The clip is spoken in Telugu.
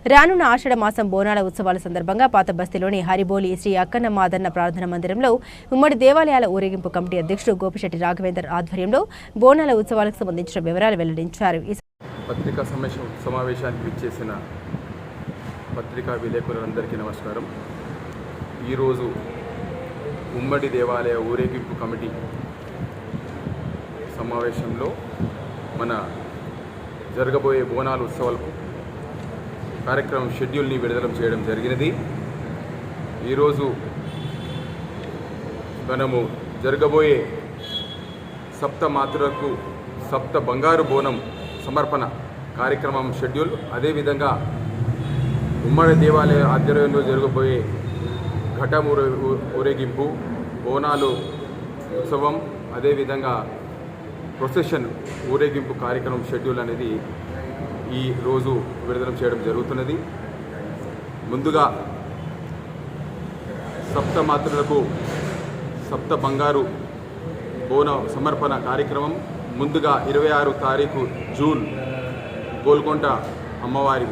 రానున్న ఆషాఢ మాసం బోనాల ఉత్సవాల సందర్భంగా పాతబస్తీలోని హరిబోలి శ్రీ అక్కన్న మాదన్న ప్రార్థన మందిరంలో ఉమ్మడి దేవాలయాల ఊరేగింపు కమిటీ అధ్యక్షుడు గోపిశెట్టి రాఘవేందర్ ఆధ్వర్యంలో బోనాల ఉత్సవాలకు సంబంధించిన వివరాలు వెల్లడించారు. పత్రికా సమావేశానికి విచ్చేసిన పత్రికా విలేకరులందరికీ నమస్కారం. ఈరోజు ఉమ్మడి దేవాలయ ఊరేగింపు కమిటీ సమావేశంలో మన జరగబోయే బోనాల ఉత్సవాలకు కార్యక్రమం షెడ్యూల్ని విడుదల చేయడం జరిగినది. ఈరోజు మనము జరగబోయే సప్త మాతృలకు సప్త బంగారు బోనం సమర్పణ కార్యక్రమం షెడ్యూల్, అదేవిధంగా ఉమ్మడి దేవాలయ ఆధ్వర్యంలో జరగబోయే ఘటం ఊరేగింపు, బోనాలు ఉత్సవం, అదేవిధంగా ప్రొసెషన్ ఊరేగింపు కార్యక్రమం షెడ్యూల్ అనేది ఈ రోజు విడుదల చేయడం జరుగుతున్నది. ముందుగా సప్త మాతృలకు సప్త బంగారు బోన సమర్పణ కార్యక్రమం ముందుగా 26 తారీఖు జూన్ గోల్కొండ అమ్మవారి